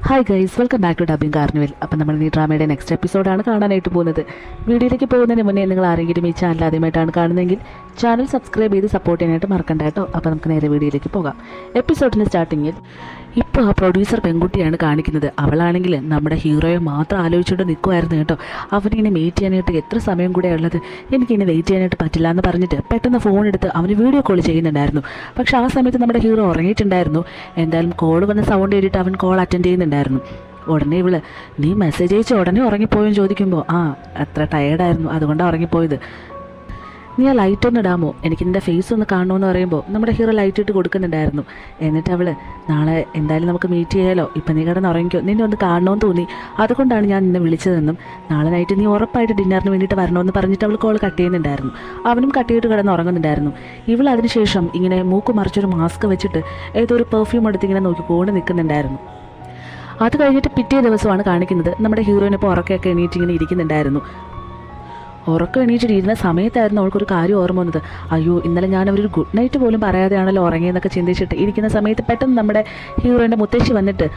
Hi guys, welcome back to dubbing carnival. അപ്പം നമ്മൾ ഈ ഡ്രാമയുടെ നെക്സ്റ്റ് എപ്പിസോഡാണ് കാണാനായിട്ട് പോകുന്നത്. വീഡിയോയിലേക്ക് പോകുന്നതിന് മുന്നേ നിങ്ങൾ ആരെങ്കിലും ഈ ചാനൽ ആദ്യമായിട്ടാണ് കാണുന്നതെങ്കിൽ ചാനൽ സബ്സ്ക്രൈബ് ചെയ്ത് സപ്പോർട്ട് ചെയ്യാനായിട്ട് മറക്കണ്ട കേട്ടോ. അപ്പോൾ നമുക്ക് നേരെ വീഡിയോയിലേക്ക് പോകാം. എപ്പിസോഡിൻ്റെ സ്റ്റാർട്ടിങ്ങിൽ ഇപ്പോൾ ആ പ്രൊഡ്യൂസർ പെൺകുട്ടിയാണ് കാണിക്കുന്നത്. അവളാണെങ്കിൽ നമ്മുടെ ഹീറോയെ മാത്രം ആലോചിച്ചുകൊണ്ട് നിൽക്കുമായിരുന്നു കേട്ടോ. അവനിങ്ങനെ മീറ്റ് ചെയ്യാനായിട്ട് എത്ര സമയം കൂടെ ഉള്ളത്, എനിക്കിങ്ങനെ വെയിറ്റ് ചെയ്യാനായിട്ട് പറ്റില്ല എന്ന് പറഞ്ഞിട്ട് പെട്ടെന്ന് ഫോൺ എടുത്ത് അവന് വീഡിയോ കോൾ ചെയ്യുന്നുണ്ടായിരുന്നു. പക്ഷേ ആ സമയത്ത് നമ്മുടെ ഹീറോ ഉറങ്ങിയിട്ടുണ്ടായിരുന്നു. എന്തായാലും കോൾ വന്ന സൗണ്ട് കേട്ടിട്ട് അവൻ കോൾ അറ്റൻഡ് ചെയ്യുന്നുണ്ടായിരുന്നു. ഉടനെ ഇവള് നീ മെസ്സേജ് അയച്ച് ഉടനെ ഉറങ്ങിപ്പോയെന്ന് ചോദിക്കുമ്പോൾ അത്ര ടയേർഡായിരുന്നു, അതുകൊണ്ടാണ് ഉറങ്ങിപ്പോയത്. നീ ആ ലൈറ്റ് ഒന്ന് ഇടാമോ, എനിക്ക് നിൻ്റെ ഫേസ് ഒന്ന് കാണണമെന്ന് പറയുമ്പോൾ നമ്മുടെ ഹീറോ ലൈറ്റ് ഇട്ട് കൊടുക്കുന്നുണ്ടായിരുന്നു. എന്നിട്ട് അവള് നാളെ എന്തായാലും നമുക്ക് മീറ്റ് ചെയ്യാലോ, ഇപ്പം നീ കിടന്ന് ഉറങ്ങിക്കോ, നിന്നെ ഒന്ന് കാണണമെന്ന് തോന്നി, അതുകൊണ്ടാണ് ഞാൻ നിന്നെ വിളിച്ചതെന്നും നാളെ നൈറ്റ് നീ ഉറപ്പായിട്ട് ഡിന്നറിന് വേണ്ടിയിട്ട് വരണമെന്ന് പറഞ്ഞിട്ട് അവൾ കോൾ കട്ട് ചെയ്യുന്നുണ്ടായിരുന്നു. അവനും കട്ട് ചെയ്തിട്ട് കിടന്ന് ഉറങ്ങുന്നുണ്ടായിരുന്നു. ഇവൾ അതിനുശേഷം ഇങ്ങനെ മൂക്ക് മറിച്ചൊരു മാസ്ക് വെച്ചിട്ട് ഏതോ ഒരു പെർഫ്യൂം എടുത്ത് ഇങ്ങനെ നോക്കിക്കൊണ്ട് നിൽക്കുന്നുണ്ടായിരുന്നു. അത് കഴിഞ്ഞിട്ട് പിറ്റേ ദിവസമാണ് കാണിക്കുന്നത്. നമ്മുടെ ഹീറോയിനിപ്പോൾ ഉറക്കമൊക്കെ എണീറ്റ് ഇങ്ങനെ ഇരിക്കുന്നുണ്ടായിരുന്നു. ഉറക്കം എണീറ്റിരുന്ന സമയത്തായിരുന്നു അവൾക്കൊരു കാര്യം ഓർമ്മ വന്നത്. അയ്യോ, ഇന്നലെ ഞാൻ അവരൊരു ഗുഡ് നൈറ്റ് പോലും പറയാതെയാണല്ലോ ഉറങ്ങിയെന്നൊക്കെ ചിന്തിച്ചിട്ട് ഇരിക്കുന്ന സമയത്ത് പെട്ടെന്ന് നമ്മുടെ ഹീറോയിൻ്റെ മുത്തശ്ശി വന്നിട്ട്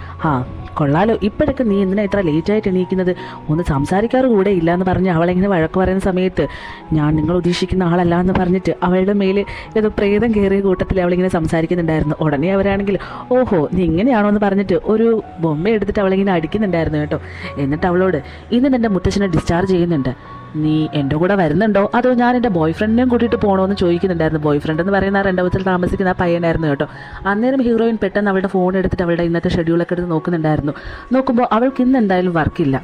കൊള്ളാലോ, ഇപ്പോഴൊക്കെ നീ എന്തിനാ ഇത്ര ലേറ്റായിട്ട് എണീക്കുന്നത്, ഒന്ന് സംസാരിക്കാറ് കൂടെ ഇല്ല എന്ന് പറഞ്ഞ് അവളെങ്ങനെ വഴക്ക് പറയുന്ന സമയത്ത് ഞാൻ നിങ്ങൾ ഉദ്ദേശിക്കുന്ന ആളല്ല എന്ന് പറഞ്ഞിട്ട് അവളുടെ മേൽ ഏതോ പ്രേതം കയറിയ കൂട്ടത്തിൽ അവളിങ്ങനെ സംസാരിക്കുന്നുണ്ടായിരുന്നു. ഉടനെ അവരാണെങ്കിൽ ഓഹോ നീ ഇങ്ങനെയാണോ എന്ന് പറഞ്ഞിട്ട് ഒരു ബൊമ്മ എടുത്തിട്ട് അവളിങ്ങനെ അടിക്കുന്നുണ്ടായിരുന്നു കേട്ടോ. എന്നിട്ട് അവളോട് ഇന്ന് നിൻ്റെ മുത്തശ്ശനെ ഡിസ്ചാർജ് ചെയ്യുന്നുണ്ട്, നീ എൻ്റെ കൂടെ വരുന്നുണ്ടോ അതോ ഞാൻ എൻ്റെ ബോയ് ഫ്രണ്ടിനെയും കൂട്ടിയിട്ട് പോകണോ എന്ന് ചോദിക്കുന്നുണ്ടായിരുന്നു. ബോയ് ഫ്രണ്ട് എന്ന് പറയുന്ന ആ രണ്ടാമത്തിൽ താമസിക്കുന്ന ആ പയ്യനായിരുന്നു കേട്ടോ. അന്നേരം ഹീറോയിൻ പെട്ടെന്ന് അവളുടെ ഫോൺ എടുത്തിട്ട് അവളുടെ ഇന്നത്തെ ഷെഡ്യൂളൊക്കെ എടുത്ത് നോക്കുന്നുണ്ടായിരുന്നു. നോക്കുമ്പോൾ അവൾക്ക് ഇന്ന് എന്തായാലും വർക്കില്ല.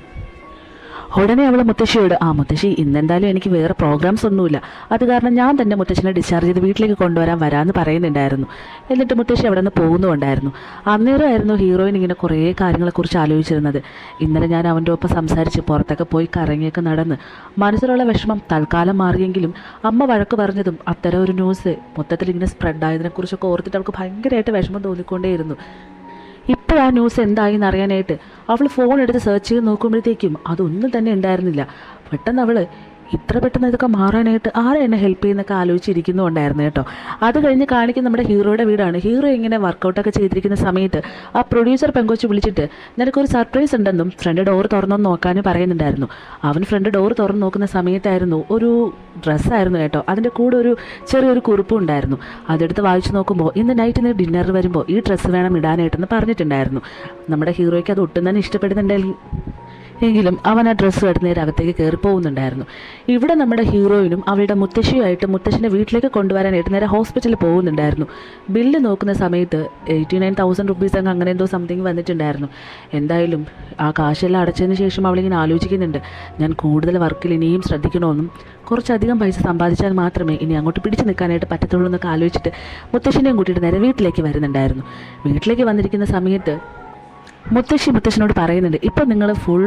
ഉടനെ അവൾ മുത്തശ്ശിയോട് മുത്തശ്ശി ഇന്നെന്തായാലും എനിക്ക് വേറെ പ്രോഗ്രാംസ് ഒന്നുമില്ല, അത് കാരണം ഞാൻ തന്നെ മുത്തശ്ശിനെ ഡിസ്ചാർജ് ചെയ്ത് വീട്ടിലേക്ക് വരാമെന്ന് പറയുന്നുണ്ടായിരുന്നു. എന്നിട്ട് മുത്തശ്ശി അവിടെ നിന്ന് പോകുന്നുണ്ടായിരുന്നു. അന്നേരമായിരുന്നു ഹീറോയിൻ ഇങ്ങനെ കുറേ കാര്യങ്ങളെക്കുറിച്ച് ആലോചിച്ചിരുന്നത്. ഇന്നലെ ഞാൻ അവൻ്റെ ഒപ്പം സംസാരിച്ച് പുറത്തൊക്കെ പോയി കറങ്ങിയൊക്കെ നടന്ന് മനസ്സിലുള്ള വിഷമം തൽക്കാലം മാറിയെങ്കിലും അമ്മ വഴക്ക് പറഞ്ഞതും അത്തരം ഒരു ന്യൂസ് മൊത്തത്തിൽ ഇങ്ങനെ സ്പ്രെഡായതിനെക്കുറിച്ചൊക്കെ ഓർത്തിട്ട് അവൾക്ക് ഭയങ്കരമായിട്ട് വിഷമം തോന്നിക്കൊണ്ടേയിരുന്നു. ഇപ്പോൾ ആ ന്യൂസ് എന്തായി എന്നറിയാനായിട്ട് അവൾ ഫോൺ എടുത്ത് സെർച്ച് ചെയ്ത് നോക്കുമ്പോഴത്തേക്കും അതൊന്നും തന്നെ ഉണ്ടായിരുന്നില്ല. പെട്ടെന്ന് അവൾ ഇത്ര പെട്ടെന്ന് ഇതൊക്കെ മാറാനായിട്ട് ആരെ എന്നെ ഹെൽപ്പ് ചെയ്യുന്നൊക്കെ ആലോചിച്ചിരിക്കുന്നുണ്ടായിരുന്നു കേട്ടോ. അത് കഴിഞ്ഞ് കാണിക്കുന്ന നമ്മുടെ ഹീറോയുടെ വീടാണ്. ഹീറോ ഇങ്ങനെ വർക്കൗട്ടൊക്കെ ചെയ്തിരിക്കുന്ന സമയത്ത് ആ പ്രൊഡ്യൂസർ പെങ്കൊച്ച് വിളിച്ചിട്ട് നിനക്കൊരു സർപ്രൈസ് ഉണ്ടെന്നും ഫ്രണ്ട് ഡോർ തുറന്നൊന്ന് നോക്കാനും പറയുന്നുണ്ടായിരുന്നു. അവൻ ഫ്രണ്ട് ഡോർ തുറന്ന് നോക്കുന്ന സമയത്തായിരുന്നു ഒരു ഡ്രസ്സായിരുന്നു കേട്ടോ. അതിൻ്റെ കൂടെ ഒരു ചെറിയൊരു കുറിപ്പും ഉണ്ടായിരുന്നു. അതെടുത്ത് വായിച്ചു നോക്കുമ്പോൾ ഇന്ന് നൈറ്റ് നീ ഡിന്നറിന് വരുമ്പോൾ ഈ ഡ്രസ്സ് വേണം ഇടാനായിട്ടെന്ന് പറഞ്ഞിട്ടുണ്ടായിരുന്നു. നമ്മുടെ ഹീറോയ്ക്ക് അത് ഒട്ടും തന്നെ ഇഷ്ടപ്പെടുന്നുണ്ടെങ്കിൽ എങ്കിലും അവൻ ആ ഡ്രസ്സ് എടുത്ത് നേരെ അകത്തേക്ക് കയറി പോകുന്നുണ്ടായിരുന്നു. ഇവിടെ നമ്മുടെ ഹീറോയിനും അവളുടെ മുത്തശ്ശിയുമായിട്ട് മുത്തശ്ശിനെ വീട്ടിലേക്ക് കൊണ്ടുവരാനായിട്ട് നേരെ ഹോസ്പിറ്റലിൽ പോകുന്നുണ്ടായിരുന്നു. ബില്ല് നോക്കുന്ന സമയത്ത് 89,000 റുപ്പീസ് അങ്ങനെ എന്തോ സംതിങ് വന്നിട്ടുണ്ടായിരുന്നു. എന്തായാലും ആ കാശെല്ലാം അടച്ചതിന് ശേഷം അവളിങ്ങനെ ആലോചിക്കുന്നുണ്ട്, ഞാൻ കൂടുതൽ വർക്കിൽ ഇനിയും ശ്രദ്ധിക്കണമെന്നും കുറച്ചധികം പൈസ സമ്പാദിച്ചാൽ മാത്രമേ ഇനി അങ്ങോട്ട് പിടിച്ചു നിൽക്കാനായിട്ട് പറ്റത്തുള്ളൂ എന്നൊക്കെ ആലോചിച്ചിട്ട് മുത്തശ്ശിനെയും കൂട്ടിയിട്ട് നേരെ വീട്ടിലേക്ക് വരുന്നുണ്ടായിരുന്നു. വീട്ടിലേക്ക് വന്നിരിക്കുന്ന സമയത്ത് മുത്തശ്ശിനോട് പറയുന്നുണ്ട്, ഇപ്പം നിങ്ങൾ ഫുൾ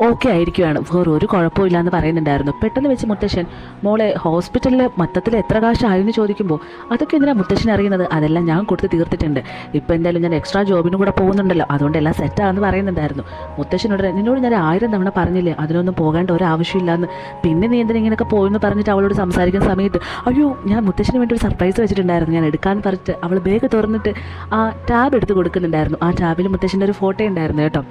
ഓക്കെ ആയിരിക്കുകയാണ്, വേറെ ഒരു കുഴപ്പമില്ല എന്ന് പറയുന്നുണ്ടായിരുന്നു. പെട്ടെന്ന് വെച്ച് മുത്തശ്ശൻ മോളെ ഹോസ്പിറ്റലിൽ മൊത്തത്തിൽ എത്ര കാശായെന്ന് ചോദിക്കുമ്പോൾ അതൊക്കെ എന്തിനാണ് മുത്തശ്ശൻ അറിയുന്നത്, അതെല്ലാം ഞാൻ കൊടുത്ത് തീർത്തിട്ടുണ്ട്, ഇപ്പോൾ എന്തായാലും ഞാൻ എക്സ്ട്രാ ജോബിനും കൂടെ പോകുന്നുണ്ടല്ലോ, അതുകൊണ്ട് എല്ലാം സെറ്റാണെന്ന് പറയുന്നുണ്ടായിരുന്നു. മുത്തശ്ശനോട് നിന്നോട് ഞാൻ 1000 തവണ പറഞ്ഞില്ലേ അതിനൊന്നും പോകേണ്ട ഒരു ആവശ്യമില്ലാന്ന്, പിന്നെ നീ എന്തിനാ ഇങ്ങനെയൊക്കെ പോയെന്ന് പറഞ്ഞിട്ട് അവളോട് സംസാരിക്കുന്ന സമയത്ത് അയ്യോ ഞാൻ മുത്തശ്ശന് വേണ്ടി ഒരു സർപ്രൈസ് വെച്ചിട്ടുണ്ടായിരുന്നു, ഞാൻ എടുക്കാമെന്ന് പറഞ്ഞിട്ട് അവൾ ബാഗ് തുറന്നിട്ട് ആ ടാബ് എടുത്ത് കൊടുക്കുന്നുണ്ടായിരുന്നു. ആ ടാബിൽ മുത്തശ്ശൻ്റെ ഒരു ഫോട്ടോ ഉണ്ടായിരുന്നു കേട്ടോ.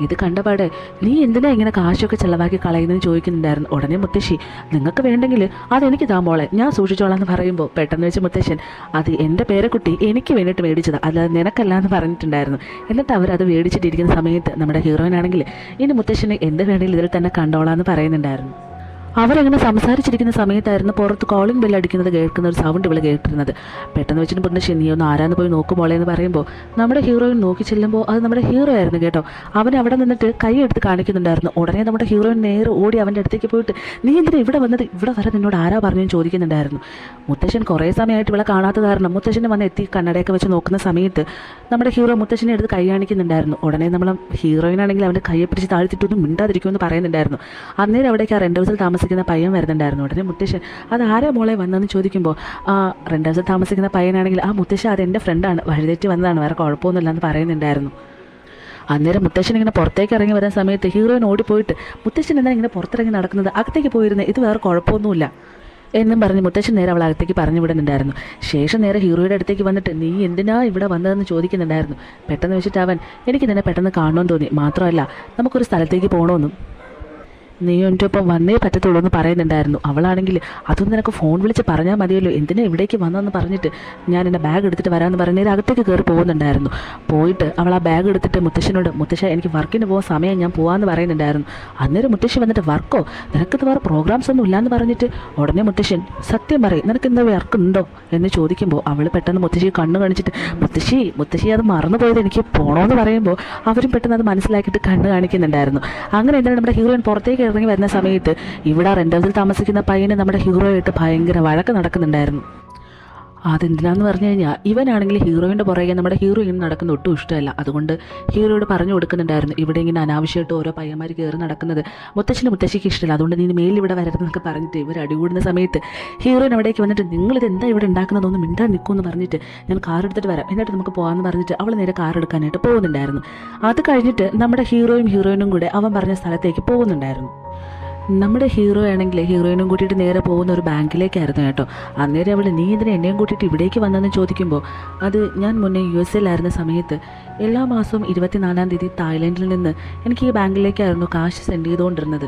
ഇത് കണ്ടപാടെ നീ എന്തിനാ ഇങ്ങനെ കാശൊക്കെ ചിലവാക്കി കളയുന്നതെന്ന് ചോദിക്കുന്നുണ്ടായിരുന്നു. ഉടനെ മുത്തശ്ശി നിങ്ങൾക്ക് വേണ്ടെങ്കിൽ അതെനിക്ക് താ മോളെ, ഞാൻ സൂക്ഷിച്ചോളാം എന്ന് പറയുമ്പോൾ പെട്ടെന്ന് വെച്ച് മുത്തശ്ശൻ അത് എൻ്റെ പേരക്കുട്ടി എനിക്ക് വേണ്ടിയിട്ട് മേടിച്ചതാണ്, അല്ലാതെ നിനക്കല്ല എന്ന് പറഞ്ഞിട്ടുണ്ടായിരുന്നു. എന്നിട്ട് അവരത് മേടിച്ചിട്ടിരിക്കുന്ന സമയത്ത് നമ്മുടെ ഹീറോയിനാണെങ്കിൽ ഇനി മുത്തശ്ശന് എന്ത് വേണമെങ്കിലും ഇതിൽ തന്നെ കണ്ടോളാം എന്ന് പറയുന്നുണ്ടായിരുന്നു. അവരങ്ങനെ സംസാരിച്ചിരിക്കുന്ന സമയത്തായിരുന്നു പുറത്ത് കോളിംഗ് ബെല്ല് അടിക്കുന്നത് കേൾക്കുന്ന ഒരു സൗണ്ട് ഇവൾ കേട്ടിരുന്നത്. പെട്ടെന്ന് വെച്ചിട്ട് മുത്തശ്ശി നീ ഒന്ന് ആരാന്ന് പോയി നോക്കുമോളെ എന്ന് പറയുമ്പോൾ നമ്മുടെ ഹീറോയിൻ നോക്കി ചെല്ലുമ്പോൾ അത് നമ്മുടെ ഹീറോ ആയിരുന്നു കേട്ടോ. അവൻ അവിടെ നിന്നിട്ട് കൈ എടുത്ത് കാണിക്കുന്നുണ്ടായിരുന്നു. ഉടനെ നമ്മുടെ ഹീറോയിൻ നേരെ ഓടി അവൻ്റെ അടുത്തേക്ക് പോയിട്ട് നീ എന്തിനാ ഇവിടെ വന്നത്, ഇവിടെ വരെ നിന്നോട് ആരാ പറഞ്ഞെന്ന് ചോദിക്കുന്നുണ്ടായിരുന്നു. മുത്തശ്ശൻ കുറേ സമയമായിട്ട് ഇവളെ കാണാത്ത കാരണം മുത്തശ്ശനെ വന്ന് എത്തി കണ്ണടയൊക്കെ വെച്ച് നോക്കുന്ന സമയത്ത് നമ്മുടെ ഹീറോ മുത്തശ്ശനെ എടുത്ത് കൈ കാണിക്കുന്നുണ്ടായിരുന്നു. ഉടനെ നമ്മൾ ഹീറോയിനാണെങ്കിൽ അവൻ്റെ കൈയെ പിടിച്ച് താഴ്ത്തിട്ടൊന്നും മിണ്ടാതിരിക്കുമെന്ന് പറയുന്നുണ്ടായിരുന്നു. അന്നേരം അവിടേക്ക് ആ റെൻ്റ് ഹൗസിൽ താമസിക്കുന്ന പയ്യൻ വരുന്നുണ്ടായിരുന്നു. ഉടനെ മുത്തശ്ശൻ അത് ആരാ മോളെ വന്നതെന്ന് ചോദിക്കുമ്പോൾ റെൻ്റ് ഹൗസിൽ താമസിക്കുന്ന പയ്യനാണെങ്കിൽ മുത്തശ്ശൻ അത് എൻ്റെ ഫ്രണ്ടാണ്, വഴിതെറ്റി വന്നതാണ്, വേറെ കുഴപ്പമൊന്നുമില്ല എന്ന് പറയുന്നുണ്ടായിരുന്നു. അന്നേരം മുത്തശ്ശൻ ഇങ്ങനെ പുറത്തേക്ക് ഇറങ്ങി വരുന്ന സമയത്ത് ഹീറോയിൻ ഓടിപ്പോയിട്ട് മുത്തശ്ശൻ എന്നാൽ ഇങ്ങനെ പുറത്തിറങ്ങി നടക്കുന്നത്, അകത്തേക്ക് പോയിരുന്നത്, ഇത് വേറെ കുഴപ്പമൊന്നുമില്ല, എന്നും പറഞ്ഞ് മുത്തശ്ശൻ നേരെ അവൾ അകത്തേക്ക് പറഞ്ഞു വിടുന്നുണ്ടായിരുന്നു. ശേഷം നേരെ ഹീറോയുടെ അടുത്തേക്ക് വന്നിട്ട് നീ എന്തിനാ ഇവിടെ വന്നതെന്ന് ചോദിക്കുന്നുണ്ടായിരുന്നു. പെട്ടെന്ന് വെച്ചിട്ട് അവൻ എനിക്ക് നിന്നെ പെട്ടെന്ന് കാണണമെന്ന് തോന്നി, മാത്രമല്ല നമുക്കൊരു സ്ഥലത്തേക്ക് പോകണമെന്നും നീ എൻ്റെ ഒപ്പം വന്നേ പറ്റത്തുള്ളൂ എന്ന് പറയുന്നുണ്ടായിരുന്നു. അവളാണെങ്കിൽ അതൊന്നും നിനക്ക് ഫോൺ വിളിച്ച് പറഞ്ഞാൽ മതിയല്ലോ, എന്തിനാ ഇവിടേക്ക് വന്നതെന്ന് പറഞ്ഞിട്ട് ഞാൻ എൻ്റെ ബാഗ് എടുത്തിട്ട് വരാമെന്ന് പറഞ്ഞ് നേരെ അകത്തേക്ക് കയറി പോകുന്നുണ്ടായിരുന്നു. പോയിട്ട് അവൾ ആ ബാഗ് എടുത്തിട്ട് മുത്തശ്ശനോട് മുത്തശ്ശ എനിക്ക് വർക്കിന് പോകാൻ സമയം ഞാൻ പോകാമെന്ന് പറയുന്നുണ്ടായിരുന്നു. അന്നേരം മുത്തശ്ശി വന്നിട്ട് വർക്കോ, നിനക്കിത് വേറെ പ്രോഗ്രാംസ് ഒന്നും ഇല്ലയെന്ന് പറഞ്ഞിട്ട് ഉടനെ മുത്തശ്ശൻ സത്യം പറയും നിനക്ക് ഇന്ന് വർക്കുണ്ടോ എന്ന് ചോദിക്കുമ്പോൾ അവൾ പെട്ടെന്ന് മുത്തശ്ശി കണ്ണ് കാണിച്ചിട്ട് മുത്തശ്ശി അത് മറന്നുപോയത് എനിക്ക് പോകണമെന്ന് പറയുമ്പോൾ അവരും പെട്ടെന്ന് അത് മനസ്സിലാക്കിയിട്ട് കണ്ണ് കാണിക്കുന്നുണ്ടായിരുന്നു. അങ്ങനെ എന്താണ് നമ്മുടെ ഹീറോയിൻ പുറത്തേക്ക് ഇറങ്ങി വരുന്ന സമയത്ത് ഇവിടെ റെന്റ് ഹൗസിൽ താമസിക്കുന്ന പയ്യന് നമ്മുടെ ഹീറോയായിട്ട് ഭയങ്കര വഴക്ക് നടക്കുന്നുണ്ടായിരുന്നു. അതെന്തിനാന്ന് പറഞ്ഞു കഴിഞ്ഞാൽ ഇവനാണെങ്കിൽ ഹീറോയിൻ്റെ പുറകെ നമ്മുടെ ഹീറോയിൻ നടക്കുന്ന ഒട്ടും ഇഷ്ടമല്ല. അതുകൊണ്ട് ഹീറോയോട് പറഞ്ഞു കൊടുക്കുന്നുണ്ടായിരുന്നു ഇവിടെ ഇങ്ങനെ അനാവശ്യമായിട്ട് ഓരോ പയ്യന്മാർ കയറി നടക്കുന്നത് മുത്തശ്ശിക്ക് ഇഷ്ടമല്ല, അതുകൊണ്ട് നീ മേലിൽ ഇവിടെ വരരുതെന്നൊക്കെ പറഞ്ഞിട്ട് ഇവർ അടികൂടുന്ന സമയത്ത് ഹീറോയിൻ അവിടേക്ക് വന്നിട്ട് നിങ്ങളിത് എന്താ ഇവിടെ ഉണ്ടാക്കുന്നതൊന്നും മിണ്ടാൻ നിൽക്കുമെന്ന് പറഞ്ഞിട്ട് ഞാൻ കാർ എടുത്തിട്ട് വരാം എന്നിട്ട് നമുക്ക് പോകാമെന്ന് പറഞ്ഞിട്ട് അവൾ നേരെ കാർ എടുക്കാനായിട്ട് പോകുന്നുണ്ടായിരുന്നു. അത് കഴിഞ്ഞിട്ട് നമ്മുടെ ഹീറോയിനും കൂടെ അവൻ പറഞ്ഞ സ്ഥലത്തേക്ക് പോകുന്നുണ്ടായിരുന്നു. നമ്മുടെ ഹീറോ ആണെങ്കിൽ ഹീറോയിനും കൂട്ടിയിട്ട് നേരെ പോകുന്ന ഒരു ബാങ്കിലേക്കായിരുന്നു കേട്ടോ. അന്നേരം അവൾ നീ ഇതിനെ എന്നെയും കൂട്ടിയിട്ട് ഇവിടേക്ക് വന്നതെന്ന് ചോദിക്കുമ്പോൾ അത് ഞാൻ മുന്നേ USA സമയത്ത് എല്ലാ മാസവും 24-ാം തീയതി തായ്ലൻഡിൽ നിന്ന് എനിക്ക് ഈ ബാങ്കിലേക്കായിരുന്നു കാശ് സെൻഡ് ചെയ്തുകൊണ്ടിരുന്നത്.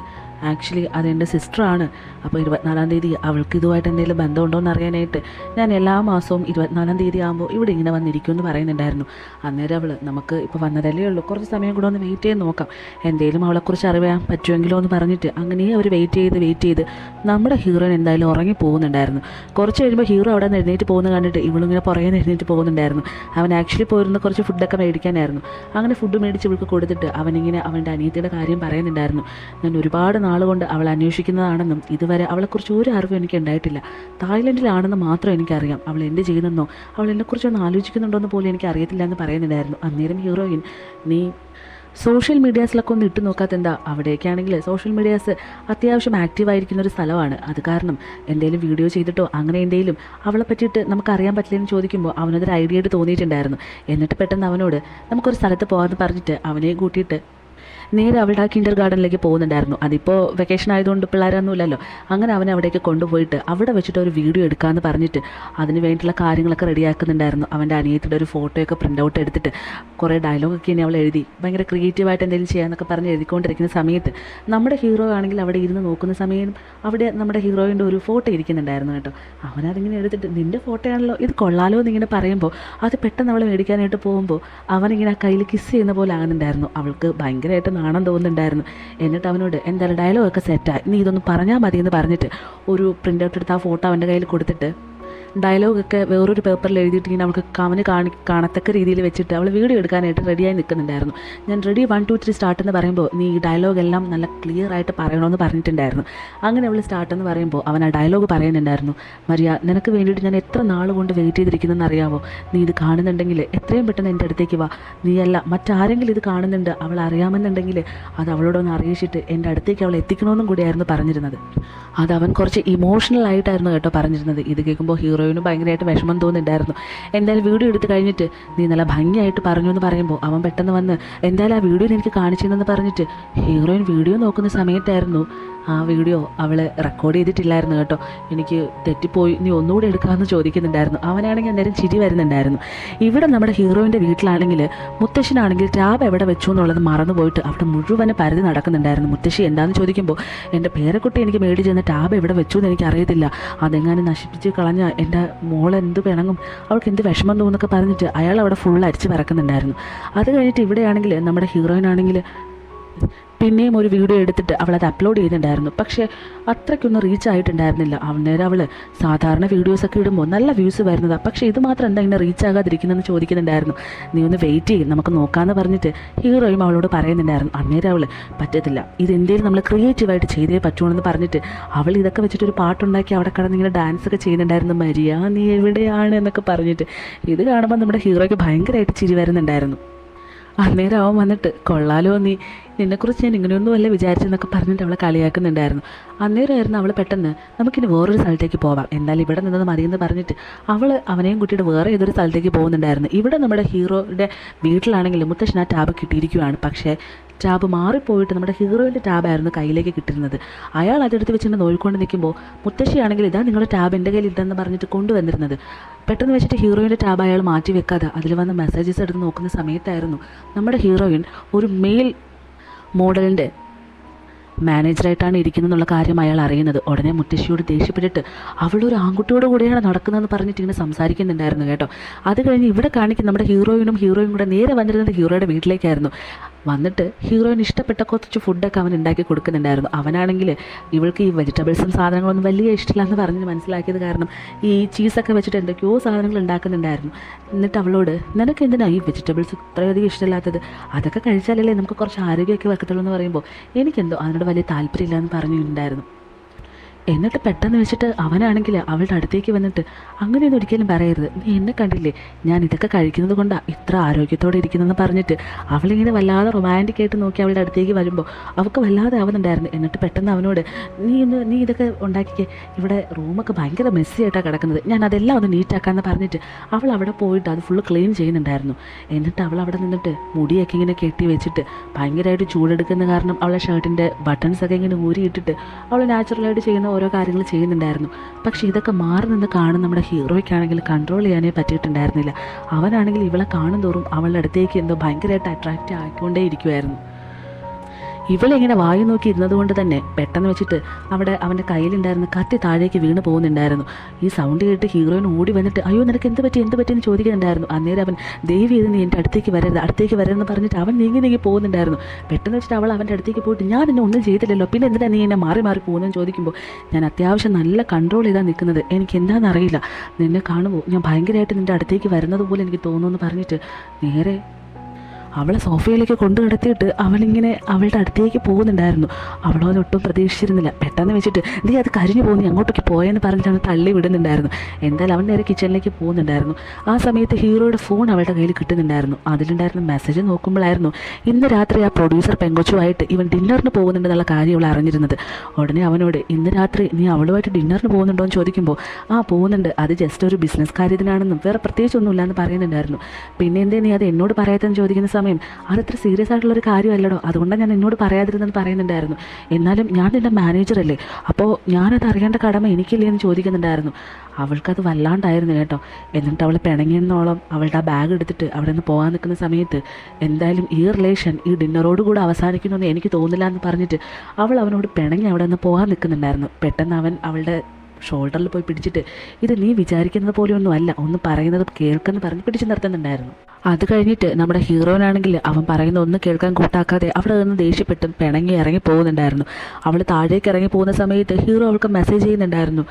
ആക്ച്വലി അതെൻ്റെ സിസ്റ്ററാണ്. അപ്പോൾ 24-ാം തീയതി അവൾക്ക് ഇതുമായിട്ട് എന്തെങ്കിലും ബന്ധമുണ്ടോ എന്ന് അറിയാനായിട്ട് ഞാൻ എല്ലാ മാസവും 24-ാം തീയതി ആകുമ്പോൾ ഇവിടെ ഇങ്ങനെ വന്നിരിക്കുമെന്ന് പറയുന്നുണ്ടായിരുന്നു. അന്നേരം അവൾ നമുക്ക് ഇപ്പോൾ വന്നതല്ലേ ഉള്ളൂ, കുറച്ച് സമയം കൂടെ ഒന്ന് വെയിറ്റ് ചെയ്ത് നോക്കാം, എന്തെങ്കിലും അവളെക്കുറിച്ച് അറിയാൻ പറ്റുമെങ്കിലോ എന്ന് പറഞ്ഞിട്ട് അങ്ങനെ അവർ വെയിറ്റ് ചെയ്ത് നമ്മുടെ ഹീറോയിൻ എന്തായാലും ഉറങ്ങി പോകുന്നുണ്ടായിരുന്നു. കുറച്ച് കഴിയുമ്പോൾ ഹീറോ അവിടെ നിന്ന് എഴുന്നേറ്റ് പോകുന്ന കണ്ടിട്ട് ഇവളിങ്ങനെ പുറകെ എഴുന്നേറ്റ് പോകുന്നുണ്ടായിരുന്നു. അവൻ ആക്ച്വലി പോയിരുന്ന കുറച്ച് ഫുഡൊക്കെ മേടിക്കാനായിരുന്നു. അങ്ങനെ ഫുഡ് മേടിച്ച് ഇവൾക്ക് കൊടുത്തിട്ട് അവനിങ്ങനെ അവൻ്റെ അനിയത്തിയുടെ കാര്യം പറയുന്നുണ്ടായിരുന്നു. ഞാൻ ഒരുപാട് നാളുകൊണ്ട് അവൾ അന്വേഷിക്കുന്നതാണെന്നും ഇതുവരെ അവളെക്കുറിച്ച് ഒരു അറിവും എനിക്ക് ഉണ്ടായിട്ടില്ല, തായ്ലൻഡിലാണെന്ന് മാത്രം എനിക്കറിയാം, അവൾ എന്ത് ചെയ്യുന്നെന്നോ അവൾ എന്നെക്കുറിച്ചൊന്ന് ആലോചിക്കുന്നുണ്ടോയെന്ന് പോലും എനിക്ക് അറിയത്തില്ല എന്ന് പറയുന്നുണ്ടായിരുന്നു. അന്നേരം ഹീറോയിൻ നീ സോഷ്യൽ മീഡിയാസിലൊക്കെ ഒന്ന് ഇട്ട് നോക്കാത്തെന്താ, അവിടേക്കാണെങ്കിൽ സോഷ്യൽ മീഡിയാസ് അത്യാവശ്യം ആക്റ്റീവായിരിക്കുന്ന ഒരു സ്ഥലമാണ്, അത് കാരണം എന്തെങ്കിലും വീഡിയോ ചെയ്തിട്ടോ അങ്ങനെ എന്തെങ്കിലും അവളെ പറ്റിയിട്ട് നമുക്കറിയാൻ പറ്റില്ലെന്ന് ചോദിക്കുമ്പോൾ അവനതൊരു ഐഡിയ ആയിട്ട് തോന്നിയിട്ടുണ്ടായിരുന്നു. എന്നിട്ട് പെട്ടെന്ന് അവനോട് നമുക്കൊരു സ്ഥലത്ത് പോകാമെന്ന് പറഞ്ഞിട്ട് അവനെ കൂട്ടിയിട്ട് നേരെ അവളുടെ ആ കിൻഡർ ഗാർഡനിലേക്ക് പോകുന്നുണ്ടായിരുന്നു. അതിപ്പോൾ വെക്കേഷൻ ആയതുകൊണ്ട് പിള്ളേരൊന്നുമില്ലല്ലോ. അങ്ങനെ അവനെ അവിടേക്ക് കൊണ്ടുപോയിട്ട് അവിടെ വെച്ചിട്ട് ഒരു വീഡിയോ എടുക്കാമെന്ന് പറഞ്ഞിട്ട് അതിന് വേണ്ടിയിട്ടുള്ള കാര്യങ്ങളൊക്കെ റെഡിയാക്കുന്നുണ്ടായിരുന്നു. അവൻ്റെ അനിയത്തിയുടെ ഒരു ഫോട്ടോയൊക്കെ പ്രിൻ്റ് ഔട്ട് എടുത്തിട്ട് കുറേ ഡയലോഗൊക്കെ ഇനി അവൾ എഴുതി ഭയങ്കര ക്രിയേറ്റീവായിട്ട് എന്തെങ്കിലും ചെയ്യാമെന്നൊക്കെ പറഞ്ഞ് എഴുതിക്കൊണ്ടിരിക്കുന്ന സമയത്ത് നമ്മുടെ ഹീറോ ആണെങ്കിൽ അവിടെ ഇരുന്ന് നോക്കുന്ന സമയം അവിടെ നമ്മുടെ ഹീറോയിൻ്റെ ഒരു ഫോട്ടോ ഇരിക്കുന്നുണ്ടായിരുന്നു കേട്ടോ. അവനതിങ്ങനെ എടുത്തിട്ട് നിൻ്റെ ഫോട്ടോയാണല്ലോ ഇത് കൊള്ളാലോ എന്നിങ്ങനെ പറയുമ്പോൾ അത് പെട്ടെന്ന് അവളെ മേടിക്കാനായിട്ട് പോകുമ്പോൾ അവനിങ്ങനെ ആ കയ്യിൽ കിസ് ചെയ്യുന്ന പോലെ ആകുന്നുണ്ടായിരുന്നു. അവൾക്ക് ഭയങ്കരമായിട്ട് നാണം തോന്നുന്നുണ്ടായിരുന്നു. എന്നിട്ട് അവനോട് എന്തായാലും ഡയലോഗൊക്കെ സെറ്റായി, നീ ഇതൊന്ന് പറഞ്ഞാൽ മതി എന്ന് പറഞ്ഞിട്ട് ഒരു പ്രിൻ്റ് ഔട്ട് എടുത്ത് ആ ഫോട്ടോ അവൻ്റെ കയ്യിൽ കൊടുത്തിട്ട് ഡയലോഗൊക്കെ വേറൊരു പേപ്പറിൽ എഴുതിയിട്ട് ഇങ്ങനെ അവൾക്ക് അവന് കാണത്തക്ക രീതിയിൽ വെച്ചിട്ട് അവൾ വീഡിയോ എടുക്കാനായിട്ട് റെഡിയായി നിൽക്കുന്നുണ്ടായിരുന്നു. ഞാൻ റെഡി 1 2 3 സ്റ്റാർട്ട് എന്ന് പറയുമ്പോൾ നീ ഈ ഡയലോഗെല്ലാം നല്ല ക്ലിയർ ആയിട്ട് പറയണമെന്ന് പറഞ്ഞിട്ടുണ്ടായിരുന്നു. അങ്ങനെ അവൾ സ്റ്റാർട്ട് എന്ന് പറയുമ്പോൾ അവൻ ആ ഡയലോഗ് പറയുന്നുണ്ടായിരുന്നു. മരിയ, നിനക്ക് വേണ്ടിയിട്ട് ഞാൻ എത്ര നാൾ കൊണ്ട് വെയിറ്റ് ചെയ്തിരിക്കുന്നതെന്ന് അറിയാമോ, നീ ഇത് കാണുന്നുണ്ടെങ്കിൽ എത്രയും പെട്ടെന്ന് എൻ്റെ അടുത്തേക്ക് വാ, നീയല്ല മറ്റാരെങ്കിലും ഇത് കാണുന്നുണ്ട് അവൾ അറിയാമെന്നുണ്ടെങ്കിൽ അത് അവളോടൊന്ന് അറിയിച്ചിട്ട് എൻ്റെ അടുത്തേക്ക് അവൾ എത്തിക്കണമെന്നും കൂടിയായിരുന്നു പറഞ്ഞിരുന്നത്. അത് അവൻ കുറച്ച് ഇമോഷണൽ ആയിട്ടായിരുന്നു കേട്ടോ പറഞ്ഞിരുന്നത്. ഇത് കേൾക്കുമ്പോൾ ഹീറോയിന് ഭയങ്കരമായിട്ട് വിഷമം തോന്നുന്നുണ്ടായിരുന്നു. എന്തായാലും വീഡിയോ എടുത്ത് കഴിഞ്ഞിട്ട് നീ നല്ല ഭംഗിയായിട്ട് പറഞ്ഞു എന്ന് പറയുമ്പോൾ അവൻ പെട്ടെന്ന് വന്ന് എന്തായാലും ആ വീഡിയോ എനിക്ക് കാണിച്ചിരുന്നെന്ന് പറഞ്ഞിട്ട് ഹീറോയിൻ വീഡിയോ നോക്കുന്ന സമയത്തായിരുന്നു ആ വീഡിയോ അവൾ റെക്കോർഡ് ചെയ്തിട്ടില്ലായിരുന്നു കേട്ടോ. എനിക്ക് തെറ്റിപ്പോയി, നീ ഒന്നുകൂടി എടുക്കാമെന്ന് ചോദിക്കുന്നുണ്ടായിരുന്നു. അവനാണെങ്കിൽ അന്നേരം ചിരി വരുന്നുണ്ടായിരുന്നു. ഇവിടെ നമ്മുടെ ഹീറോയിൻ്റെ വീട്ടിലാണെങ്കിൽ മുത്തശ്ശനാണെങ്കിൽ ടാബ് എവിടെ വെച്ചു എന്നുള്ളത് മറന്നുപോയിട്ട് അവിടെ മുഴുവൻ പരതി നടക്കുന്നുണ്ടായിരുന്നു. മുത്തശ്ശി എന്താണെന്ന് ചോദിക്കുമ്പോൾ എൻ്റെ പേരക്കുട്ടി എനിക്ക് മേടിച്ചെന്ന ടാബ് എവിടെ വെച്ചു എന്ന് എനിക്കറിയത്തില്ല, അതെങ്ങാനും നശിപ്പിച്ച് കളഞ്ഞാൽ എൻ്റെ മോളെന്ത് പിണങ്ങും, അവൾക്ക് എന്ത് വിഷമം തോന്നൊക്കെ പറഞ്ഞിട്ട് അയാൾ അവിടെ ഫുൾ അരിച്ച് പറക്കുന്നുണ്ടായിരുന്നു. അത് കഴിഞ്ഞിട്ട് ഇവിടെയാണെങ്കിൽ നമ്മുടെ ഹീറോയിനാണെങ്കിൽ പിന്നെയും ഒരു വീഡിയോ എടുത്തിട്ട് അവളത് അപ്ലോഡ് ചെയ്യുന്നുണ്ടായിരുന്നു. പക്ഷേ അത്രയ്ക്കൊന്നും റീച്ച് ആയിട്ടുണ്ടായിരുന്നില്ല. അന്നേരം അവൾ സാധാരണ വീഡിയോസൊക്കെ ഇടുമ്പോൾ നല്ല വ്യൂസ് വരുന്നതാണ്, പക്ഷേ ഇത് മാത്രം എന്താ ഇങ്ങനെ റീച്ച് ആകാതിരിക്കുന്നതെന്ന് ചോദിക്കുന്നുണ്ടായിരുന്നു. നീ ഒന്ന് വെയിറ്റ് ചെയ്യും, നമുക്ക് നോക്കാമെന്ന് പറഞ്ഞിട്ട് ഹീറോയും അവളോട് പറയുന്നുണ്ടായിരുന്നു. അന്നേരം അവൾ പറ്റത്തില്ല, ഇതെന്തെങ്കിലും നമ്മൾ ക്രിയേറ്റീവായിട്ട് ചെയ്തേ പറ്റുമെന്ന് പറഞ്ഞിട്ട് അവൾ ഇതൊക്കെ വെച്ചിട്ടൊരു പാട്ടുണ്ടാക്കി അവിടെ കിടന്ന് ഇങ്ങനെ ഡാൻസൊക്കെ ചെയ്യുന്നുണ്ടായിരുന്നു. മരിയ നീ എവിടെയാണ് എന്നൊക്കെ പറഞ്ഞിട്ട്. ഇത് കാണുമ്പോൾ നമ്മുടെ ഹീറോയ്ക്ക് ഭയങ്കരമായിട്ട് ചിരി വരുന്നുണ്ടായിരുന്നു. അന്നേരം അവൻ വന്നിട്ട് കൊള്ളാലോ നീ നിന്നെക്കുറിച്ച് ഞാൻ ഇങ്ങനെയൊന്നും അല്ല വിചാരിച്ചെന്നൊക്കെ പറഞ്ഞിട്ട് അവളെ കളിയാക്കുന്നുണ്ടായിരുന്നു. അന്നേരമായിരുന്നു അവൾ പെട്ടെന്ന് നമുക്കിനി വേറൊരു സ്ഥലത്തേക്ക് പോവാം, എന്നാൽ ഇവിടെ നിന്നത് മതിയെന്ന് പറഞ്ഞിട്ട് അവൾ അവനെയും കൂട്ടിയിട്ട് വേറെ ഏതൊരു സ്ഥലത്തേക്ക് പോകുന്നുണ്ടായിരുന്നു. ഇവിടെ നമ്മുടെ ഹീറോയുടെ വീട്ടിലാണെങ്കിൽ മുത്തശ്ശൻ ആ ടാബ് കിട്ടിയിരിക്കുകയാണ്. പക്ഷേ ടാബ് മാറിപ്പോയിട്ട് നമ്മുടെ ഹീറോയിൻ്റെ ടാബായിരുന്നു കയ്യിലേക്ക് കിട്ടുന്നത്. അയാൾ അതെടുത്ത് വെച്ചിട്ട് നോക്കിക്കൊണ്ട് നിൽക്കുമ്പോൾ മുത്തശ്ശിയാണെങ്കിൽ ഇതാ നിങ്ങളുടെ ടാബ് എൻ്റെ കയ്യിൽ ഇതെന്ന് പറഞ്ഞിട്ട് കൊണ്ടുവന്നിരുന്നത്. പെട്ടെന്ന് വെച്ചിട്ട് ഹീറോയിൻ്റെ ടാബ് അയാൾ മാറ്റി വെക്കാതെ അതിൽ വന്ന മെസ്സേജസ് എടുത്ത് നോക്കുന്ന സമയത്തായിരുന്നു നമ്മുടെ ഹീറോയിൻ ഒരു മെയിൽ മോഡലിൻ്റെ മാനേജറായിട്ടാണ് ഇരിക്കുന്നതെന്നുള്ള കാര്യം അയാൾ അറിയുന്നത്. ഉടനെ മുത്തശ്ശിയോട് ദേഷ്യപ്പെട്ടിട്ട് അവളൊരു ആൺകുട്ടിയോട് കൂടെയാണ് നടക്കുന്നതെന്ന് പറഞ്ഞിട്ട് ഇങ്ങനെ സംസാരിക്കുന്നുണ്ടായിരുന്നു കേട്ടോ. അത് കഴിഞ്ഞ് ഇവിടെ കാണിക്കുന്ന നമ്മുടെ ഹീറോയിനും കൂടെ നേരെ വന്നിരുന്നത് ഹീറോയുടെ വീട്ടിലേക്കായിരുന്നു. വന്നിട്ട് ഹീറോയിന് ഇഷ്ടപ്പെട്ട കുറച്ച് ഫുഡൊക്കെ അവൻ ഉണ്ടാക്കി കൊടുക്കുന്നുണ്ടായിരുന്നു. അവനാണെങ്കിൽ ഇവൾക്ക് ഈ വെജിറ്റബിൾസും സാധനങ്ങളൊന്നും വലിയ ഇഷ്ടമില്ല എന്ന് പറഞ്ഞ് മനസ്സിലാക്കിയത് കാരണം ഈ ചീസൊക്കെ വെച്ചിട്ട് എന്തൊക്കെയോ സാധനങ്ങൾ ഉണ്ടാക്കുന്നുണ്ടായിരുന്നു. എന്നിട്ട് അവളോട് നിനക്ക് എന്തിനാണ് ഈ വെജിറ്റബിൾസ് ഇത്രയധികം ഇഷ്ടമില്ലാത്തത്, അതൊക്കെ കഴിച്ചാലല്ലേ നമുക്ക് കുറച്ച് ആരോഗ്യമൊക്കെ വെക്കത്തുള്ളൂ എന്ന് പറയുമ്പോൾ എനിക്കെന്തോ അതിനോട് വലിയ താല്പര്യമില്ല എന്ന് പറഞ്ഞിട്ടുണ്ടായിരുന്നു. എന്നിട്ട് പെട്ടെന്ന് വെച്ചിട്ട് അവനാണെങ്കിൽ അവളുടെ അടുത്തേക്ക് വന്നിട്ട് അങ്ങനെയൊന്നും ഒരിക്കലും പറയരുത്, നീ എന്നെ കണ്ടില്ലേ, ഞാൻ ഇതൊക്കെ കഴിക്കുന്നത് കൊണ്ടാണ് ഇത്ര ആരോഗ്യത്തോടെ ഇരിക്കുന്നതെന്ന് പറഞ്ഞിട്ട് അവളിങ്ങനെ വല്ലാതെ റൊമാൻറ്റിക് ആയിട്ട് നോക്കി അവളുടെ അടുത്തേക്ക് വരുമ്പോൾ അവൾക്ക് വല്ലാതെ ആവുന്നുണ്ടായിരുന്നു. എന്നിട്ട് പെട്ടെന്ന് അവനോട് നീ ഇതൊക്കെ ഉണ്ടാക്കിക്കേ, ഇവിടെ റൂമൊക്കെ ഭയങ്കര മെസ്സി ആയിട്ടാണ് കിടക്കുന്നത്, ഞാൻ അതെല്ലാം ഒന്ന് നീറ്റാക്കാമെന്ന് പറഞ്ഞിട്ട് അവൾ അവിടെ പോയിട്ട് അത് ഫുള്ള് ക്ലീൻ ചെയ്യുന്നുണ്ടായിരുന്നു. എന്നിട്ട് അവൾ അവിടെ നിന്നിട്ട് മുടിയൊക്കെ ഇങ്ങനെ കെട്ടി വെച്ചിട്ട് ഭയങ്കരമായിട്ട് ചൂടെടുക്കുന്ന കാരണം അവളുടെ ഷർട്ടിൻ്റെ ബട്ടൺസൊക്കെ ഇങ്ങനെ ഊരിയിട്ടിട്ട് അവൾ നാച്ചുറലായിട്ട് ചെയ്യുന്ന ഓരോ കാര്യങ്ങൾ ചെയ്യുന്നുണ്ടായിരുന്നു. പക്ഷേ ഇതൊക്കെ മാറി നിന്ന് കാണുന്ന നമ്മുടെ ഹീറോയ്ക്കാണെങ്കിൽ കൺട്രോൾ ചെയ്യാനേ പറ്റിയിട്ടുണ്ടായിരുന്നില്ല. അവനാണെങ്കിൽ ഇവളെ കാണും തോറും അവളുടെ അടുത്തേക്ക് എന്തോ ഭയങ്കരമായിട്ട് അട്രാക്റ്റ് ആക്കിക്കൊണ്ടേ ഇരിക്കുമായിരുന്നു. ഇവളിങ്ങനെ വായു നോക്കി ഇരുന്നത് കൊണ്ട് തന്നെ പെട്ടെന്ന് വെച്ചിട്ട് അവിടെ അവൻ്റെ കയ്യിലുണ്ടായിരുന്ന കത്തി താഴേക്ക് വീണ് പോകുന്നുണ്ടായിരുന്നു. ഈ സൗണ്ട് കേട്ട് ഹീറോയിൻ ഓടി വന്നിട്ട് അയ്യോ നിനക്ക് എന്ത് പറ്റിയെന്ന് ചോദിക്കുന്നുണ്ടായിരുന്നു. അന്നേരം അവൻ ദേവി ഇത് നീ എൻ്റെ അടുത്തേക്ക് വരരുതെന്ന് പറഞ്ഞിട്ട് അവൻ നീങ്ങി പോകുന്നുണ്ടായിരുന്നു. പെട്ടെന്ന് വെച്ചിട്ട് അവൾ അവൻ്റെ അടുത്തേക്ക് പോയിട്ട് ഞാൻ എന്നെ ഒന്നും ചെയ്തില്ലല്ലോ, പിന്നെ എന്തിനാ നീ എന്നെ മാറി പോകുന്നതെന്ന് ചോദിക്കുമ്പോൾ ഞാൻ അത്യാവശ്യം നല്ല കൺട്രോൾ ചെയ്താൽ നിൽക്കുന്നത്, എനിക്ക് എന്താണെന്ന് അറിയില്ല, നിന്നെ കാണുമ്പോൾ ഞാൻ ഭയങ്കരമായിട്ട് നിൻ്റെ അടുത്തേക്ക് വരുന്നത് പോലെ എനിക്ക് തോന്നുമെന്ന് പറഞ്ഞിട്ട് നേരെ അവളെ സോഫയിലേക്ക് കൊണ്ടു കിടത്തിയിട്ട് അവളിങ്ങനെ അവളുടെ അടുത്തേക്ക് പോകുന്നുണ്ടായിരുന്നു. അവളൊന്നും പ്രതീക്ഷിച്ചിരുന്നില്ല. പെട്ടെന്ന് വെച്ചിട്ട് നീ അത് കരിഞ്ഞു പോകുന്നു അങ്ങോട്ടേക്ക് പോയെന്ന് പറഞ്ഞിട്ട് അവൻ തള്ളി വിടുന്നുണ്ടായിരുന്നു. എന്തായാലും അവൻ നേരെ കിച്ചണിലേക്ക് പോകുന്നുണ്ടായിരുന്നു. ആ സമയത്ത് ഹീറോയുടെ ഫോൺ അവളുടെ കയ്യിൽ കിട്ടുന്നുണ്ടായിരുന്നു. അതിലുണ്ടായിരുന്ന മെസ്സേജ് നോക്കുമ്പോഴായിരുന്നു ഇന്ന് രാത്രി ആ പ്രൊഡ്യൂസർ പെങ്കൊച്ചുമായിട്ട് ഇവൻ ഡിന്നറിന് പോകുന്നുണ്ടെന്നുള്ള കാര്യം അവൾ അറിഞ്ഞിരുന്നത്. ഉടനെ അവനോട് ഇന്ന് രാത്രി നീ അവളുമായിട്ട് ഡിന്നറിന് പോകുന്നുണ്ടോ എന്ന് ചോദിക്കുമ്പോൾ പോകുന്നുണ്ട്, അത് ജസ്റ്റ് ഒരു ബിസിനസ് കാര്യത്തിനാണെന്നും വേറെ പ്രത്യേകിച്ചൊന്നുമില്ല എന്ന് പറയുന്നുണ്ടായിരുന്നു. പിന്നെ എന്തേ നീ അത് എന്നോട് പറയാത്തെന്ന് ചോദിക്കുന്ന സമയം അതത്ര സീരിയസ് ആയിട്ടുള്ളൊരു കാര്യമല്ലടോ, അതുകൊണ്ടാണ് ഞാൻ എന്നോട് പറയാതിരുന്നെന്ന് പറയുന്നുണ്ടായിരുന്നു. എന്നാലും ഞാൻ നിൻ്റെ മാനേജറല്ലേ, അപ്പോൾ ഞാനത് അറിയേണ്ട കടമ എനിക്കില്ലേ എന്ന് ചോദിക്കുന്നുണ്ടായിരുന്നു. അവൾക്കത് വല്ലാണ്ടായിരുന്നു കേട്ടോ. എന്നിട്ട് അവൾ പിണങ്ങിയെന്നോളം അവളുടെ ആ ബാഗ് എടുത്തിട്ട് അവിടെ നിന്ന് പോകാൻ നിൽക്കുന്ന സമയത്ത് എന്തായാലും ഈ റിലേഷൻ ഈ ഡിന്നറോട് കൂടെ അവസാനിക്കുമെന്ന് എനിക്ക് തോന്നില്ല എന്ന് പറഞ്ഞിട്ട് അവൾ അവനോട് പിണങ്ങി അവിടെ നിന്ന് പോകാൻ നിൽക്കുന്നുണ്ടായിരുന്നു. പെട്ടെന്ന് അവൻ അവളുടെ ഷോൾഡറിൽ പോയി പിടിച്ചിട്ട് ഇത് നീ വിചാരിക്കുന്നത് പോലെയൊന്നും അല്ല, ഒന്ന് പറയുന്നത് കേൾക്കെന്ന് പറഞ്ഞ് പിടിച്ച് നിർത്തുന്നുണ്ടായിരുന്നു. അത് കഴിഞ്ഞിട്ട് നമ്മുടെ ഹീറോയിനാണെങ്കിൽ അവൻ പറയുന്ന ഒന്ന് കേൾക്കാൻ കൂട്ടാക്കാതെ അവിടെ നിന്ന് ദേഷ്യപ്പെട്ട് പിണങ്ങി ഇറങ്ങി പോകുന്നുണ്ടായിരുന്നു. അവൾ താഴേക്ക് ഇറങ്ങി പോകുന്ന സമയത്ത് ഹീറോ അവൾക്ക് മെസ്സേജ് ചെയ്യുന്നുണ്ടായിരുന്നു.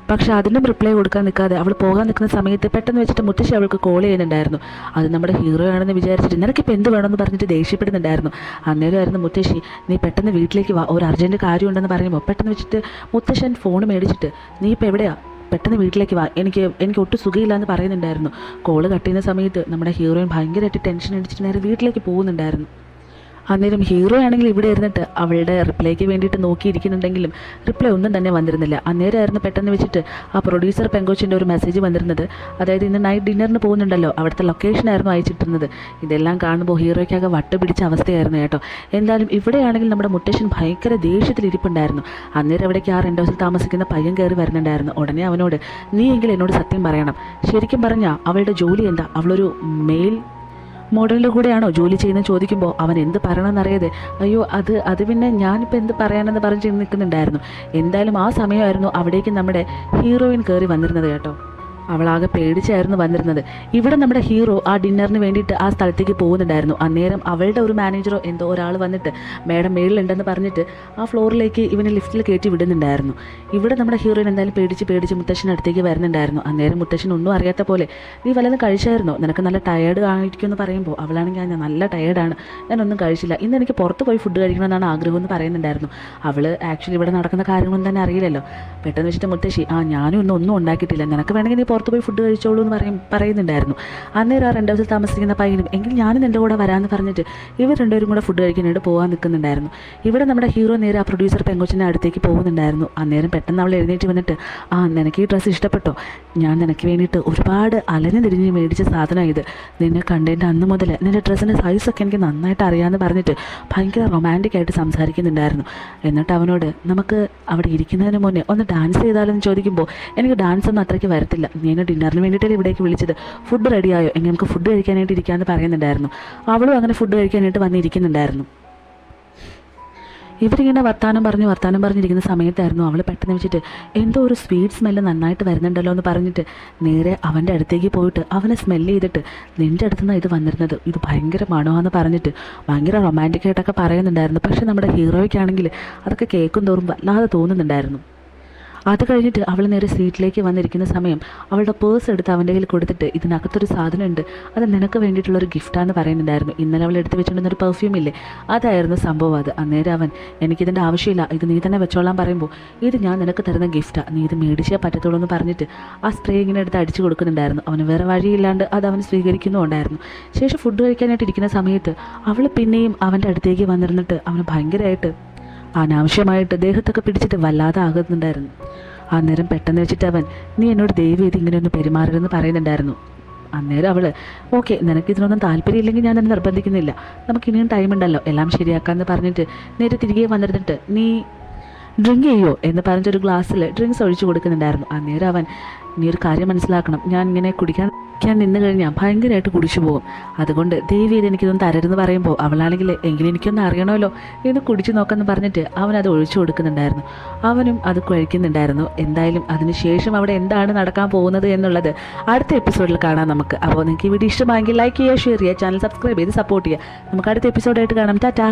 പക്ഷെ അതിനും റിപ്ലൈ കൊടുക്കാൻ നിൽക്കാതെ അവൾ പോകാൻ നിൽക്കുന്ന സമയത്ത് പെട്ടെന്ന് വെച്ചിട്ട് മുത്തശ്ശി അവൾക്ക് കോൾ ചെയ്യുന്നുണ്ടായിരുന്നു. അത് നമ്മുടെ ഹീറോ ആണെന്ന് വിചാരിച്ചിട്ട് നിനക്കിപ്പോൾ എന്ത് വേണമെന്ന് പറഞ്ഞിട്ട് ദേഷ്യപ്പെടുന്നുണ്ടായിരുന്നു. അന്നേരമായിരുന്നു മുത്തശ്ശി നീ പെട്ടെന്ന് വീട്ടിലേക്ക് വാ, ഒരു അർജൻറ്റ് കാര്യമുണ്ടെന്ന് പറയുമ്പോൾ പെട്ടെന്ന് വെച്ചിട്ട് മുത്തശ്ശൻ ഫോൺ മേടിച്ചിട്ട് നീ ഇപ്പോൾ എവിടെയാണ്, പെട്ടെന്ന് വീട്ടിലേക്ക് വാ, എനിക്ക് ഒട്ടും സുഖമില്ല എന്ന് പറയുന്നുണ്ടായിരുന്നു. കോള് കട്ട് ചെയ്യുന്ന സമയത്ത് നമ്മുടെ ഹീറോയിൻ ഭയങ്കരമായിട്ട് ടെൻഷൻ അടിച്ചിട്ട് നേരെ വീട്ടിലേക്ക് പോകുന്നുണ്ടായിരുന്നു. അന്നേരം ഹീറോ ആണെങ്കിൽ ഇവിടെ ഇരുന്നിട്ട് അവളുടെ റിപ്ലൈക്ക് വേണ്ടിയിട്ട് നോക്കിയിരിക്കുന്നുണ്ടെങ്കിലും റിപ്ലൈ ഒന്നും തന്നെ വന്നിരുന്നില്ല. അന്നേരമായിരുന്നു പെട്ടെന്ന് വെച്ചിട്ട് ആ പ്രൊഡ്യൂസർ പെങ്കോച്ചിൻ്റെ ഒരു മെസ്സേജ് വന്നിരുന്നത്. അതായത് ഇന്ന് നൈറ്റ് ഡിന്നറിന് പോകുന്നുണ്ടല്ലോ, അവിടുത്തെ ലൊക്കേഷനായിരുന്നു അയച്ചിട്ടിരുന്നത്. ഇതെല്ലാം കാണുമ്പോൾ ഹീറോയ്ക്കാകെ വട്ടുപിടിച്ച അവസ്ഥയായിരുന്നു കേട്ടോ. എന്തായാലും ഇവിടെയാണെങ്കിൽ നമ്മുടെ മുത്തശ്ശൻ ഭയങ്കര ദേഷ്യത്തിലിരിപ്പുണ്ടായിരുന്നു. അന്നേരം അവിടേക്ക് ആ റെൻ്റ് ഹൗസിൽ താമസിക്കുന്ന പയ്യൻ കയറി വരുന്നുണ്ടായിരുന്നു. ഉടനെ അവനോട് നീ എങ്കിൽ എന്നോട് സത്യം പറയണം, ശരിക്കും പറഞ്ഞാൽ അവളുടെ ജോലി എന്താ, അവളൊരു മെയിൽ മോഡലിൻ്റെ കൂടെയാണോ ജോലി ചെയ്യുന്നത് ചോദിക്കുമ്പോൾ അവൻ എന്ത് പറയണമെന്നറിയാതെ അയ്യോ അത് പിന്നെ ഞാനിപ്പോൾ എന്ത് പറയാനെന്ന് പറഞ്ഞ് നിൽക്കുന്നുണ്ടായിരുന്നു. എന്തായാലും ആ സമയമായിരുന്നു അവിടേക്ക് നമ്മുടെ ഹീറോയിൻ കയറി വന്നിരുന്നത് കേട്ടോ. അവളാകെ പേടിച്ചായിരുന്നു വന്നിരുന്നത്. ഇവിടെ നമ്മുടെ ഹീറോ ആ ഡിന്നറിന് വേണ്ടിയിട്ട് ആ സ്ഥലത്തേക്ക് പോകുന്നുണ്ടായിരുന്നു. അന്നേരം അവളുടെ ഒരു മാനേജറോ എന്തോ ഒരാൾ വന്നിട്ട് മേഡം മേളിലുണ്ടെന്ന് പറഞ്ഞിട്ട് ആ ഫ്ലോറിലേക്ക് ഇവനെ ലിഫ്റ്റിൽ കയറ്റി വിടുന്നുണ്ടായിരുന്നു. ഇവിടെ നമ്മുടെ ഹീറോയിൻ എന്തായാലും പേടിച്ച് മുത്തശ്ശൻ അടുത്തേക്ക് വരുന്നുണ്ടായിരുന്നു. അന്നേരം മുത്തശ്ശൻ ഒന്നും അറിയാത്ത പോലെ നീ വല്ലതും കഴിച്ചായിരുന്നോ, നിനക്ക് നല്ല ടയേർഡ് കാണിക്കുമെന്ന് പറയുമ്പോൾ അവളാണെങ്കിൽ ഞാൻ നല്ല ടയേർഡാണ്, ഞാനൊന്നും കഴിച്ചില്ല, ഇന്ന് എനിക്ക് പുറത്ത് പോയി ഫുഡ് കഴിക്കണമെന്നാണ് ആഗ്രഹം എന്ന് പറയുന്നുണ്ടായിരുന്നു. അവൾ ആക്ച്വലി ഇവിടെ നടക്കുന്ന കാര്യങ്ങളൊന്നും തന്നെ അറിയില്ലല്ലോ. പെട്ടെന്ന് വെച്ചിട്ട് മുത്തശ്ശി ഞാനും ഒന്നും ഉണ്ടാക്കിയിട്ടില്ല, നിനക്ക് വേണമെങ്കിൽ നീ പുറത്ത് പോയി ഫുഡ് കഴിച്ചോളൂ എന്ന് പറയുന്നുണ്ടായിരുന്നു. അന്നേരം ആ 2 ദിവസം താമസിക്കുന്ന പയ്യനും എങ്കിൽ ഞാനും എൻ്റെ കൂടെ വരാമെന്ന് പറഞ്ഞിട്ട് ഇവർ രണ്ടുപേരും കൂടെ ഫുഡ് കഴിക്കാനായിട്ട് പോകാൻ നിൽക്കുന്നുണ്ടായിരുന്നു. ഇവിടെ നമ്മുടെ ഹീറോ നേരെ ആ പ്രൊഡ്യൂസർ പെങ്കൊച്ചിൻ്റെ അടുത്തേക്ക് പോകുന്നുണ്ടായിരുന്നു. അന്നേരം പെട്ടെന്ന് അവൾ എഴുന്നേറ്റ് വന്നിട്ട്, നിനക്ക് ഈ ഡ്രസ്സ് ഇഷ്ടപ്പെട്ടോ? ഞാൻ നിനക്ക് വേണ്ടിയിട്ട് ഒരുപാട് അലഞ്ഞു തിരിഞ്ഞ് മേടിച്ച സാധനമാണ് ഇത്. നിന്നെ കണ്ടതിൻ്റെ അന്ന് മുതൽ നിൻ്റെ ഡ്രസ്സിൻ്റെ സൈസൊക്കെ എനിക്ക് നന്നായിട്ട് അറിയാമെന്ന് പറഞ്ഞിട്ട് ഭയങ്കര റൊമാൻറ്റിക്കായിട്ട് സംസാരിക്കുന്നുണ്ടായിരുന്നു. എന്നിട്ട് അവനോട് നമുക്ക് അവിടെ ഇരിക്കുന്നതിന് മുന്നേ ഒന്ന് ഡാൻസ് ചെയ്താലെന്ന് ചോദിക്കുമ്പോൾ എനിക്ക് ഡാൻസ് ഒന്നും അത്രയ്ക്ക് വരത്തില്ല, നീ എന്നെ ഡിന്നറിന് വേണ്ടിയിട്ടല്ലേ ഇവിടേക്ക് വിളിച്ചത്, ഫുഡ് റെഡിയായോ, എങ്കിൽ നമുക്ക് ഫുഡ് കഴിക്കാനായിട്ട് ഇരിക്കാമെന്ന് പറയുന്നുണ്ടായിരുന്നു. അവളും അങ്ങനെ ഫുഡ് കഴിക്കാനായിട്ട് വന്നിരിക്കുന്നുണ്ടായിരുന്നു. ഇവരിങ്ങനെ വർത്താനം പറഞ്ഞിരിക്കുന്ന സമയത്തായിരുന്നു അവൾ പെട്ടെന്ന് വെച്ചിട്ട് എന്തോ ഒരു സ്വീറ്റ് സ്മെല്ല് നന്നായിട്ട് വരുന്നുണ്ടല്ലോ എന്ന് പറഞ്ഞിട്ട് നേരെ അവൻ്റെ അടുത്തേക്ക് പോയിട്ട് അവനെ സ്മെല്ല് ചെയ്തിട്ട് നിൻ്റെ അടുത്തുനിന്ന് ഇത് വന്നിരുന്നത്, ഇത് ഭയങ്കര മണമാണെന്ന് പറഞ്ഞിട്ട് ഭയങ്കര റൊമാൻറ്റിക്കായിട്ടൊക്കെ പറയുന്നുണ്ടായിരുന്നു. പക്ഷേ നമ്മുടെ ഹീറോയ്ക്കാണെങ്കിൽ അതൊക്കെ കേൾക്കും തോറും വല്ലാതെ തോന്നുന്നുണ്ടായിരുന്നു. അത് കഴിഞ്ഞിട്ട് അവൾ നേരെ സീറ്റിലേക്ക് വന്നിരിക്കുന്ന സമയം അവളുടെ പേഴ്സ് എടുത്ത് അവൻ്റെ കയ്യിൽ കൊടുത്തിട്ട് ഇതിനകത്തൊരു സാധനമുണ്ട്, അത് നിനക്ക് വേണ്ടിയിട്ടുള്ളൊരു ഗിഫ്റ്റാന്ന് പറയുന്നുണ്ടായിരുന്നു. ഇന്നലെ അവൾ എടുത്ത് വെച്ചിട്ടുണ്ടെന്നൊരു പെർഫ്യൂം ഇല്ലേ, അതായിരുന്നു സംഭവം അത്. അന്നേരം അവൻ എനിക്കിതിൻ്റെ ആവശ്യമില്ല, ഇത് നീ തന്നെ വെച്ചോളാൻ പറയുമ്പോൾ ഇത് ഞാൻ നിനക്ക് തരുന്ന ഗിഫ്റ്റാണ്, നീ ഇത് മേടിച്ചേ പറ്റത്തുള്ളൂ എന്ന് പറഞ്ഞിട്ട് ആ സ്പ്രേ ഇങ്ങനെ എടുത്ത് അടിച്ചു കൊടുക്കുന്നുണ്ടായിരുന്നു. അവന് വേറെ വഴിയില്ലാണ്ട് അത് അവൻ സ്വീകരിക്കുന്നുണ്ടായിരുന്നു. ശേഷം ഫുഡ് കഴിക്കാനായിട്ട് ഇരിക്കുന്ന സമയത്ത് അവൾ പിന്നെയും അവൻ്റെ അടുത്തേക്ക് വന്നിരുന്നിട്ട് അവന് ഭയങ്കരമായിട്ട് അനാവശ്യമായിട്ട് ദേഹത്തൊക്കെ പിടിച്ചിട്ട് വല്ലാതെ ആകുന്നുണ്ടായിരുന്നു. അന്നേരം പെട്ടെന്ന് വെച്ചിട്ട് അവൻ നീ എന്നോട് ദയവ് ചെയ്ത് ഇങ്ങനെയൊന്ന് പെരുമാറരുതെന്ന് പറയുന്നുണ്ടായിരുന്നു. അന്നേരം അവൾ ഓക്കെ, നിനക്കിതിനൊന്നും താല്പര്യമില്ലെങ്കിൽ ഞാൻ തന്നെ നിർബന്ധിക്കുന്നില്ല, നമുക്കിനിയും ടൈം ഉണ്ടല്ലോ, എല്ലാം ശരിയാക്കാമെന്ന് പറഞ്ഞിട്ട് നേരെ തിരികെ വന്നിരുന്നിട്ട് നീ ഡ്രിങ്ക് ചെയ്യോ എന്ന് പറഞ്ഞിട്ടൊരു ഗ്ലാസ്സിൽ ഡ്രിങ്ക്സ് ഒഴിച്ചു കൊടുക്കുന്നുണ്ടായിരുന്നു. അന്നേരം അവൻ നീ ഒരു കാര്യം മനസ്സിലാക്കണം, ഞാൻ ഇങ്ങനെ കുടിക്കാൻ നിന്ന് കഴിഞ്ഞാൽ ഭയങ്കരമായിട്ട് കുടിച്ചു പോകും, അതുകൊണ്ട് ദയവ് ചെയ്ത് എനിക്കിതൊന്നും തരരുതെന്ന് പറയുമ്പോൾ അവളാണെങ്കിൽ എങ്കിലും എനിക്കൊന്ന് അറിയണമല്ലോ എന്ന് കുടിച്ചു നോക്കാമെന്ന് പറഞ്ഞിട്ട് അവനത് ഒഴിച്ചു കൊടുക്കുന്നുണ്ടായിരുന്നു. അവനും അത് കഴിക്കുന്നുണ്ടായിരുന്നു. എന്തായാലും അതിനുശേഷം അവിടെ എന്താണ് നടക്കാൻ പോകുന്നത് എന്നുള്ളത് അടുത്ത എപ്പിസോഡിൽ കാണാം നമുക്ക്. അപ്പോൾ നിങ്ങൾക്ക് ഈ വീഡിയോ ഇഷ്ടമായെങ്കിൽ ലൈക്ക് ചെയ്യുക, ഷെയർ ചെയ്യുക, ചാനൽ സബ്സ്ക്രൈബ് ചെയ്ത് സപ്പോർട്ട് ചെയ്യുക. നമുക്ക് അടുത്ത എപ്പിസോഡായിട്ട് കാണാം. ടാറ്റാ.